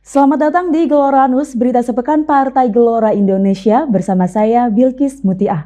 Selamat datang di Gelora News, berita sepekan Partai Gelora Indonesia bersama saya Bilkis Mutiah.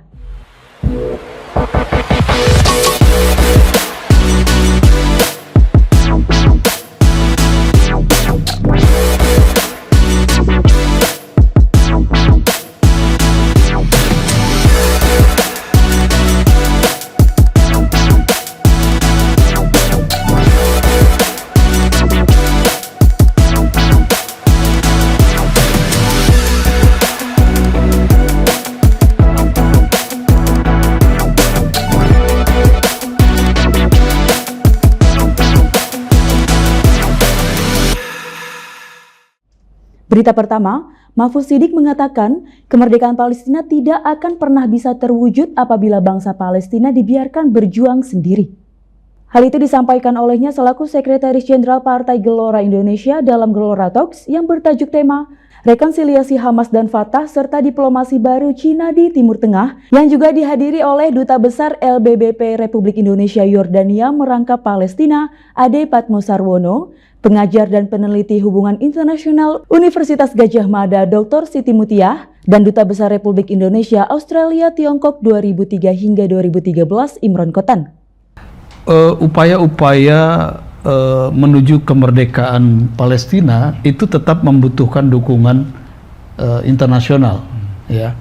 Berita pertama, Mahfuz Siddiq mengatakan kemerdekaan Palestina tidak akan pernah bisa terwujud apabila bangsa Palestina dibiarkan berjuang sendiri. Hal itu disampaikan olehnya selaku Sekretaris Jenderal Partai Gelora Indonesia dalam Gelora Talks yang bertajuk tema Rekonsiliasi Hamas dan Fatah serta Diplomasi Baru Cina di Timur Tengah yang juga dihadiri oleh Duta Besar LBBP Republik Indonesia Yordania Merangkap Palestina Ade Patmosarwono, pengajar dan peneliti hubungan internasional Universitas Gadjah Mada Dr. Siti Mutiah, dan Duta Besar Republik Indonesia Australia Tiongkok 2003 hingga 2013 Imron Kotan. Upaya-upaya menuju kemerdekaan Palestina itu tetap membutuhkan dukungan internasional, ya.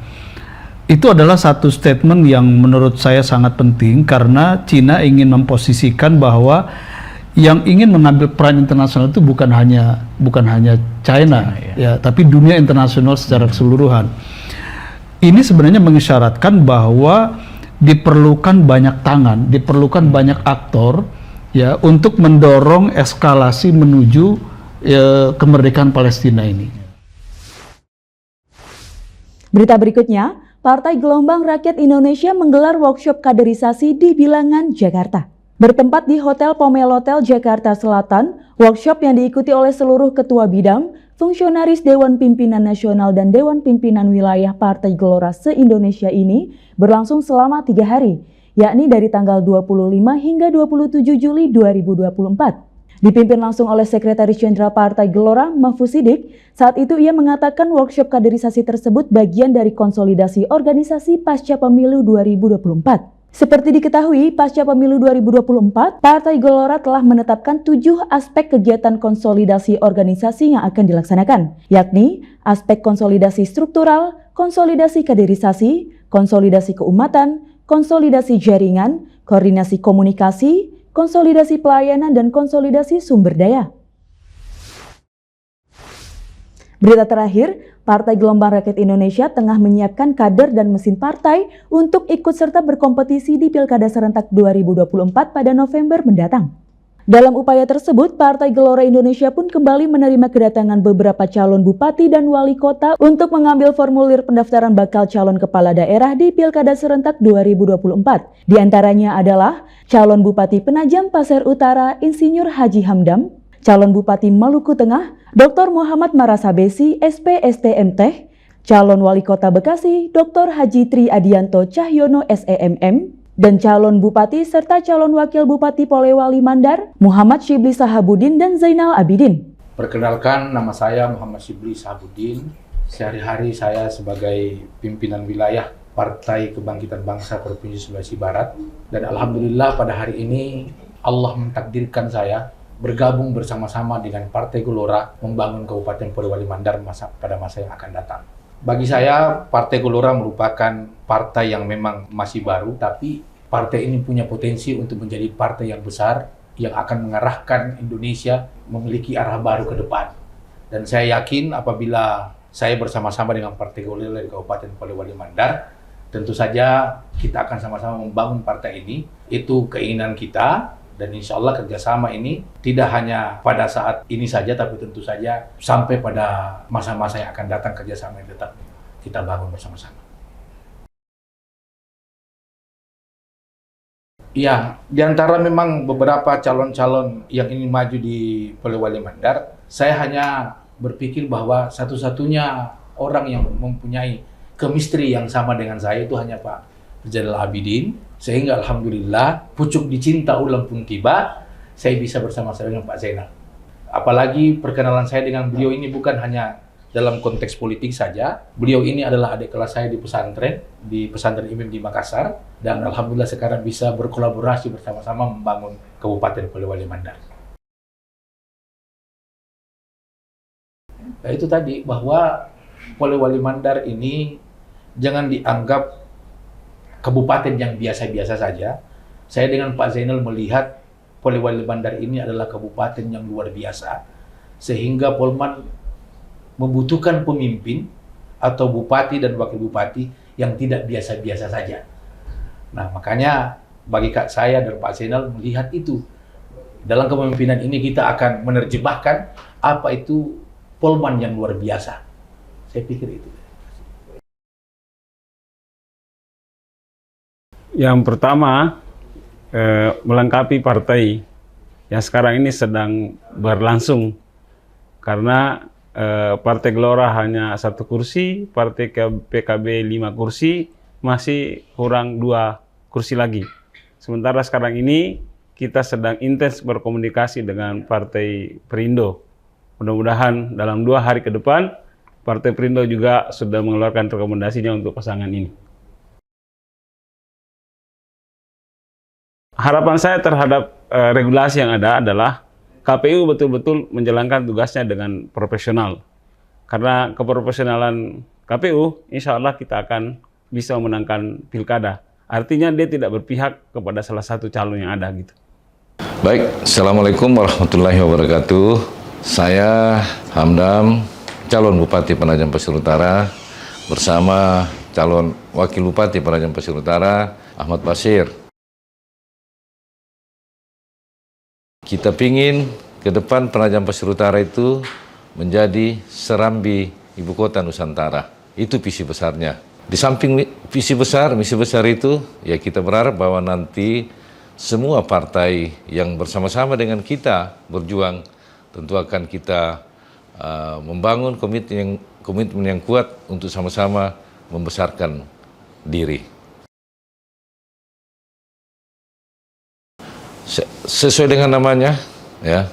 Itu adalah satu statement yang menurut saya sangat penting karena Cina ingin memposisikan bahwa yang ingin mengambil peran internasional itu bukan hanya China, ya, tapi dunia internasional secara keseluruhan. Ini sebenarnya mengisyaratkan bahwa diperlukan banyak tangan, diperlukan banyak aktor, ya, untuk mendorong eskalasi menuju kemerdekaan Palestina ini. Berita berikutnya, Partai Gelombang Rakyat Indonesia menggelar workshop kaderisasi di Bilangan, Jakarta. Bertempat di Hotel Pomelotel Jakarta Selatan, workshop yang diikuti oleh seluruh ketua bidang, fungsionaris Dewan Pimpinan Nasional dan Dewan Pimpinan Wilayah Partai Gelora se-Indonesia ini berlangsung selama 3 hari, yakni dari tanggal 25 hingga 27 Juli 2024. Dipimpin langsung oleh Sekretaris Jenderal Partai Gelora, Mahfuz Siddiq. Saat itu ia mengatakan workshop kaderisasi tersebut bagian dari konsolidasi organisasi pasca pemilu 2024. Seperti diketahui, pasca pemilu 2024, Partai Gelora telah menetapkan 7 aspek kegiatan konsolidasi organisasi yang akan dilaksanakan, yakni aspek konsolidasi struktural, konsolidasi kaderisasi, konsolidasi keumatan, konsolidasi jaringan, koordinasi komunikasi, konsolidasi pelayanan, dan konsolidasi sumber daya. Berita terakhir, Partai Gelombang Rakyat Indonesia tengah menyiapkan kader dan mesin partai untuk ikut serta berkompetisi di Pilkada Serentak 2024 pada November mendatang. Dalam upaya tersebut, Partai Gelora Indonesia pun kembali menerima kedatangan beberapa calon bupati dan wali kota untuk mengambil formulir pendaftaran bakal calon kepala daerah di Pilkada Serentak 2024. Di antaranya adalah calon Bupati Penajam Pasir Utara Insinyur Haji Hamdam, calon Bupati Maluku Tengah Dr. Muhammad Marasabesi SPSTMT, calon Wali Kota Bekasi Dr. Haji Tri Adianto Cahyono SEMM, dan calon Bupati serta calon Wakil Bupati Polewali Mandar Muhammad Shibli Sahabudin dan Zainal Abidin. Perkenalkan, nama saya Muhammad Shibli Sahabudin. Sehari-hari saya sebagai pimpinan wilayah Partai Kebangkitan Bangsa Provinsi Sulawesi Barat, dan alhamdulillah pada hari ini Allah mentakdirkan saya bergabung bersama-sama dengan Partai Gelora membangun Kabupaten Polewali Mandar pada masa yang akan datang. Bagi saya, Partai Gelora merupakan partai yang memang masih baru, tapi partai ini punya potensi untuk menjadi partai yang besar yang akan mengarahkan Indonesia memiliki arah baru ke depan. Dan saya yakin apabila saya bersama-sama dengan Partai Gelora di Kabupaten Polewali Mandar, tentu saja kita akan sama-sama membangun partai ini. Itu keinginan kita. Dan insya Allah kerjasama ini tidak hanya pada saat ini saja, tapi tentu saja sampai pada masa-masa yang akan datang kerjasama yang tetap kita bangun bersama-sama. Ya, di antara memang beberapa calon-calon yang ingin maju di Polewali Mandar, saya hanya berpikir bahwa satu-satunya orang yang mempunyai chemistry yang sama dengan saya itu hanya Pak Zainal Abidin. Sehingga alhamdulillah pucuk dicinta ulang pun tiba, saya bisa bersama-sama dengan Pak Zainal. Apalagi perkenalan saya dengan beliau ini bukan hanya dalam konteks politik saja. Beliau ini adalah adik kelas saya di pesantren Imam di Makassar, dan alhamdulillah sekarang bisa berkolaborasi bersama-sama membangun Kabupaten Polewali Mandar. Nah, itu tadi bahwa Polewali Mandar ini jangan dianggap kabupaten yang biasa-biasa saja. Saya dengan Pak Zainal melihat Polewali Mandar ini adalah kabupaten yang luar biasa, sehingga Polman membutuhkan pemimpin atau bupati dan wakil bupati yang tidak biasa-biasa saja. Nah, makanya bagi Kak saya dan Pak Zainal melihat itu. Dalam kepemimpinan ini kita akan menerjemahkan apa itu Polman yang luar biasa. Saya pikir itu. Yang pertama, melengkapi partai yang sekarang ini sedang berlangsung, karena Partai Gelora hanya 1 kursi, Partai PKB 5 kursi, masih kurang 2 kursi lagi. Sementara sekarang ini kita sedang intens berkomunikasi dengan Partai Perindo. Mudah-mudahan dalam 2 hari ke depan, Partai Perindo juga sudah mengeluarkan rekomendasinya untuk pasangan ini. Harapan saya terhadap regulasi yang ada adalah KPU betul-betul menjalankan tugasnya dengan profesional. Karena keprofesionalan KPU, insya Allah kita akan bisa memenangkan pilkada. Artinya dia tidak berpihak kepada salah satu calon yang ada gitu. Baik, Assalamualaikum warahmatullahi wabarakatuh. Saya Hamdam, calon Bupati Penajam Pasir Utara, bersama calon Wakil Bupati Penajam Pasir Utara, Ahmad Basir. Kita pingin ke depan Penajam Pasir Utara itu menjadi serambi ibu kota Nusantara. Itu visi besarnya. Di samping visi besar, misi besar itu, ya kita berharap bahwa nanti semua partai yang bersama-sama dengan kita berjuang, tentu akan kita membangun komitmen yang kuat untuk sama-sama membesarkan diri. Sesuai dengan namanya, ya,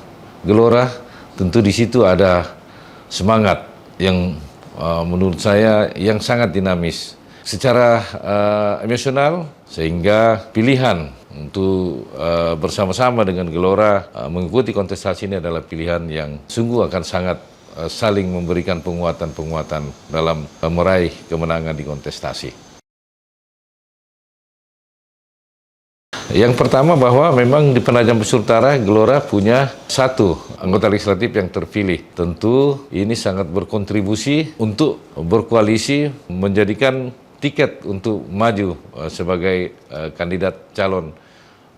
Gelora, tentu di situ ada semangat yang menurut saya yang sangat dinamis secara emosional, sehingga pilihan untuk bersama-sama dengan Gelora mengikuti kontestasi ini adalah pilihan yang sungguh akan sangat saling memberikan penguatan-penguatan dalam meraih kemenangan di kontestasi. Yang pertama bahwa memang di Penajam Pasir Utara Gelora punya 1 anggota legislatif yang terpilih. Tentu ini sangat berkontribusi untuk berkoalisi menjadikan tiket untuk maju sebagai kandidat calon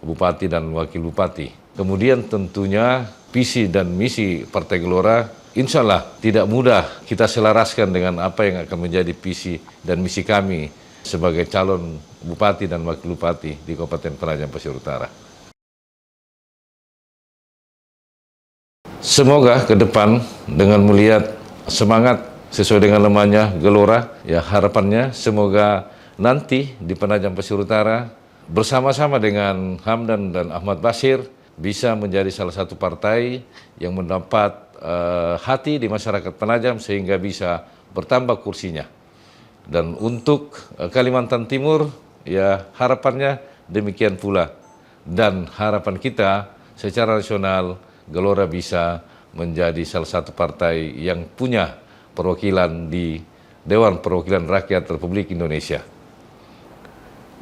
bupati dan wakil bupati. Kemudian tentunya visi dan misi Partai Gelora insya Allah tidak mudah kita selaraskan dengan apa yang akan menjadi visi dan misi kami sebagai calon bupati dan wakil bupati di Kabupaten Penajam Pasir Utara. Semoga ke depan dengan melihat semangat sesuai dengan namanya Gelora, ya harapannya semoga nanti di Penajam Pasir Utara bersama-sama dengan Hamdan dan Ahmad Basir bisa menjadi salah satu partai yang mendapat hati di masyarakat Penajam sehingga bisa bertambah kursinya. Dan untuk Kalimantan Timur, ya harapannya demikian pula. Dan harapan kita secara nasional, Gelora bisa menjadi salah satu partai yang punya perwakilan di Dewan Perwakilan Rakyat Republik Indonesia.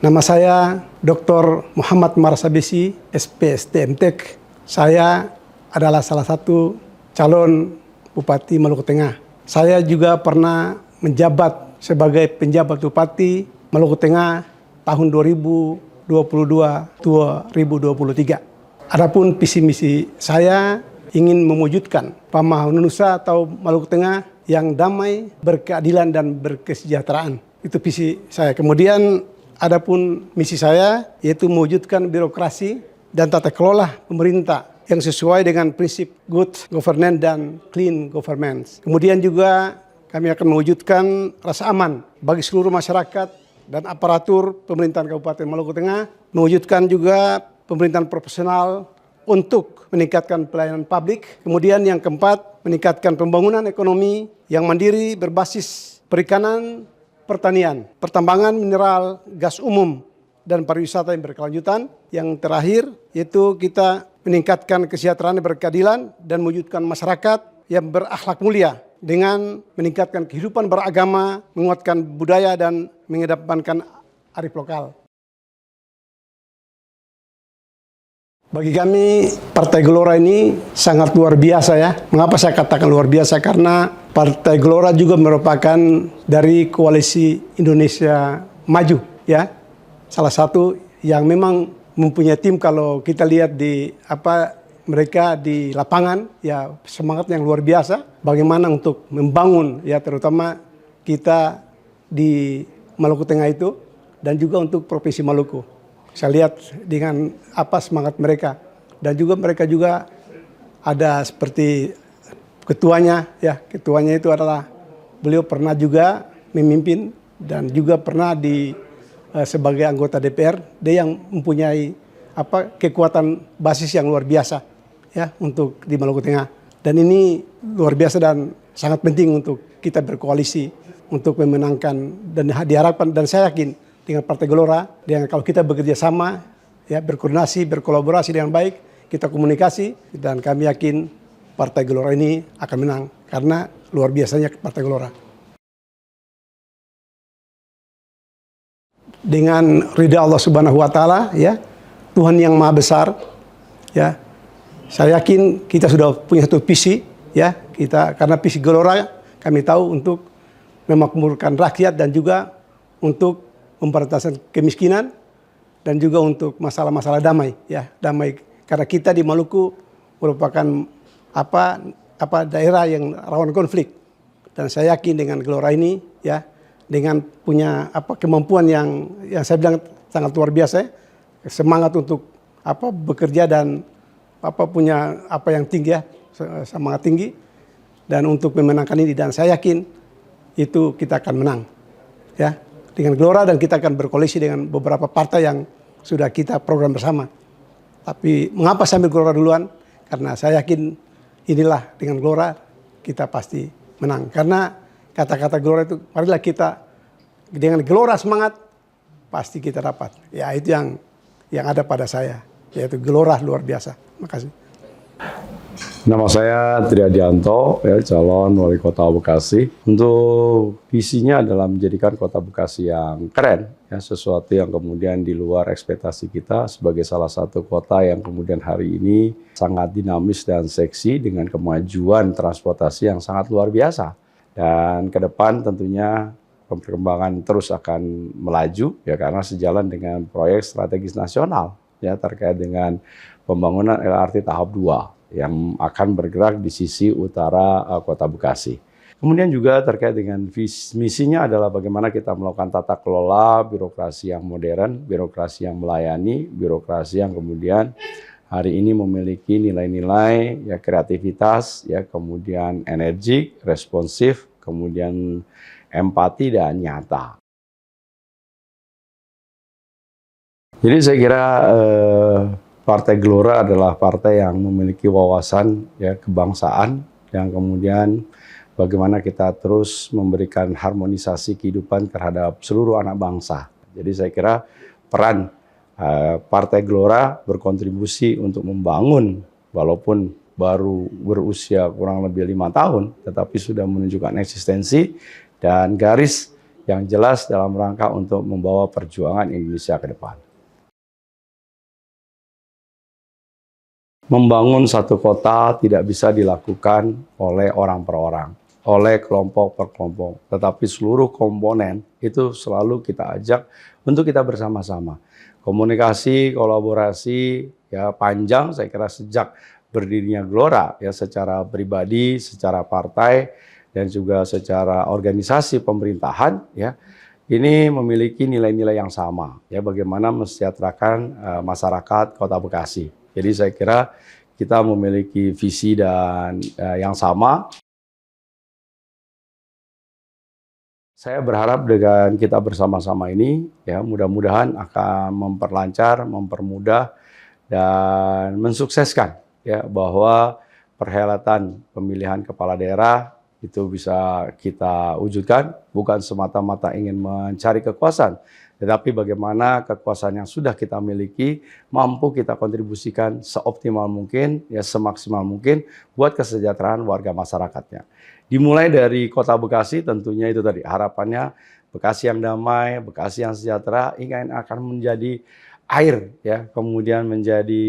Nama saya Dr. Muhammad Marsabesi, SPST MTek. Saya adalah salah satu calon Bupati Maluku Tengah. Saya juga pernah menjabat sebagai penjabat Bupati Maluku Tengah tahun 2022-2023. Adapun visi misi saya ingin mewujudkan pembangunan Nusa atau Maluku Tengah yang damai, berkeadilan dan berkesejahteraan. Itu visi saya. Kemudian adapun misi saya yaitu mewujudkan birokrasi dan tata kelola pemerintah yang sesuai dengan prinsip good governance dan clean governance. Kemudian juga kami akan mewujudkan rasa aman bagi seluruh masyarakat dan aparatur pemerintahan Kabupaten Maluku Tengah, mewujudkan juga pemerintahan profesional untuk meningkatkan pelayanan publik. Kemudian yang keempat, meningkatkan pembangunan ekonomi yang mandiri berbasis perikanan, pertanian, pertambangan mineral, gas umum, dan pariwisata yang berkelanjutan. Yang terakhir, yaitu kita meningkatkan kesejahteraan dan berkeadilan dan mewujudkan masyarakat yang berakhlak mulia dengan meningkatkan kehidupan beragama, menguatkan budaya, dan mengedepankan arif lokal. Bagi kami, Partai Gelora ini sangat luar biasa ya. Mengapa saya katakan luar biasa? Karena Partai Gelora juga merupakan dari Koalisi Indonesia Maju ya. Salah satu yang memang mempunyai tim, kalau kita lihat di mereka di lapangan ya, semangat yang luar biasa bagaimana untuk membangun ya, terutama kita di Maluku Tengah itu dan juga untuk Provinsi Maluku. Saya lihat dengan semangat mereka, dan juga mereka juga ada seperti ketuanya ya, ketuanya itu adalah beliau pernah juga memimpin dan juga pernah sebagai anggota DPR, dia yang mempunyai kekuatan basis yang luar biasa ya untuk di Maluku Tengah, dan ini luar biasa dan sangat penting untuk kita berkoalisi untuk memenangkan, dan diharapkan, dan saya yakin dengan Partai Gelora, dengan kalau kita bekerja sama, ya, berkoordinasi, berkolaborasi dengan baik, kita komunikasi, dan kami yakin Partai Gelora ini akan menang karena luar biasanya Partai Gelora. Dengan ridha Allah Subhanahu wa taala ya, Tuhan yang Maha Besar ya. Saya yakin kita sudah punya satu visi ya, karena visi Gelora kami tahu untuk memakmurkan rakyat dan juga untuk pemberantasan kemiskinan dan juga untuk masalah-masalah damai ya, damai, karena kita di Maluku merupakan daerah yang rawan konflik, dan saya yakin dengan Gelora ini ya, dengan punya kemampuan yang saya bilang sangat luar biasa ya, semangat untuk bekerja dan punya yang tinggi ya, semangat tinggi, dan untuk memenangkan ini, dan saya yakin itu kita akan menang ya dengan Gelora, dan kita akan berkoalisi dengan beberapa partai yang sudah kita program bersama. Tapi mengapa saya ambil Gelora duluan? Karena saya yakin inilah dengan Gelora kita pasti menang. Karena kata-kata Gelora itu, marilah kita dengan Gelora semangat, pasti kita dapat. Ya itu yang ada pada saya, yaitu Gelora luar biasa. Terima kasih. Nama saya Tri Adianto, ya, calon wali kota Bekasi. Untuk visinya adalah menjadikan kota Bekasi yang keren, ya, sesuatu yang kemudian di luar ekspektasi kita sebagai salah satu kota yang kemudian hari ini sangat dinamis dan seksi dengan kemajuan transportasi yang sangat luar biasa. Dan ke depan tentunya perkembangan terus akan melaju, ya, karena sejalan dengan proyek strategis nasional ya terkait dengan pembangunan LRT tahap 2. Yang akan bergerak di sisi utara kota Bekasi. Kemudian juga terkait dengan misinya adalah bagaimana kita melakukan tata kelola birokrasi yang modern, birokrasi yang melayani, birokrasi yang kemudian hari ini memiliki nilai-nilai ya kreativitas, ya kemudian energik, responsif, kemudian empati dan nyata. Jadi saya kira Partai Gelora adalah partai yang memiliki wawasan ya kebangsaan, yang kemudian bagaimana kita terus memberikan harmonisasi kehidupan terhadap seluruh anak bangsa. Jadi saya kira peran Partai Gelora berkontribusi untuk membangun, walaupun baru berusia kurang lebih 5 tahun, tetapi sudah menunjukkan eksistensi dan garis yang jelas dalam rangka untuk membawa perjuangan Indonesia ke depan. Membangun satu kota tidak bisa dilakukan oleh orang per orang, oleh kelompok per kelompok, tetapi seluruh komponen itu selalu kita ajak untuk kita bersama-sama. Komunikasi, kolaborasi ya panjang, saya kira sejak berdirinya Gelora ya, secara pribadi, secara partai, dan juga secara organisasi pemerintahan ya. Ini memiliki nilai-nilai yang sama ya, bagaimana mensejahterakan masyarakat Kota Bekasi. Jadi saya kira kita memiliki visi dan yang sama. Saya berharap dengan kita bersama-sama ini ya mudah-mudahan akan memperlancar, mempermudah dan mensukseskan ya bahwa perhelatan pemilihan kepala daerah itu bisa kita wujudkan, bukan semata-mata ingin mencari kekuasaan, tetapi bagaimana kekuasaan yang sudah kita miliki mampu kita kontribusikan seoptimal mungkin, ya semaksimal mungkin buat kesejahteraan warga masyarakatnya. Dimulai dari Kota Bekasi, tentunya itu tadi harapannya Bekasi yang damai, Bekasi yang sejahtera, ingin akan menjadi air, ya kemudian menjadi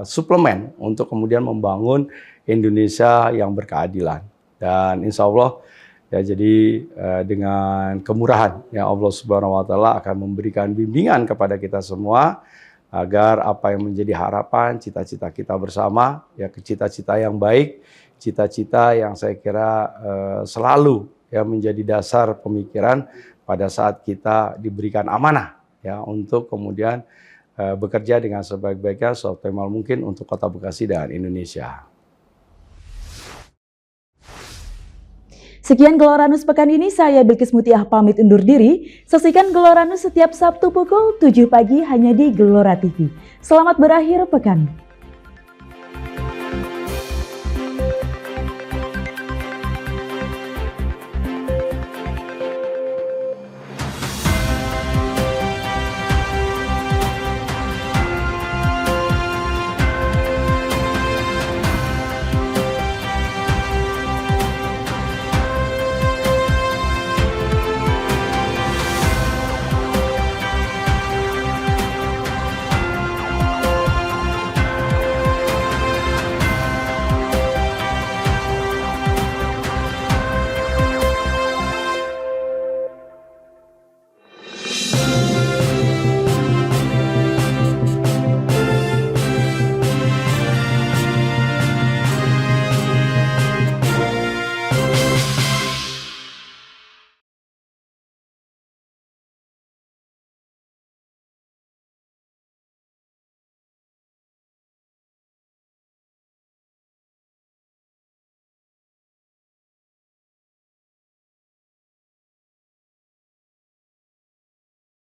suplemen untuk kemudian membangun Indonesia yang berkeadilan. Dan insya Allah ya jadi dengan kemurahan ya Allah Subhanahu wa taala akan memberikan bimbingan kepada kita semua agar apa yang menjadi harapan, cita-cita kita bersama ya cita-cita yang baik, cita-cita yang saya kira selalu ya menjadi dasar pemikiran pada saat kita diberikan amanah ya untuk kemudian bekerja dengan sebaik-baiknya seoptimal mungkin untuk Kota Bekasi dan Indonesia. Sekian Geloranus pekan ini, saya Bilkis Mutiah pamit undur diri. Saksikan Geloranus setiap Sabtu pukul 7 pagi hanya di Gelora TV. Selamat berakhir pekan.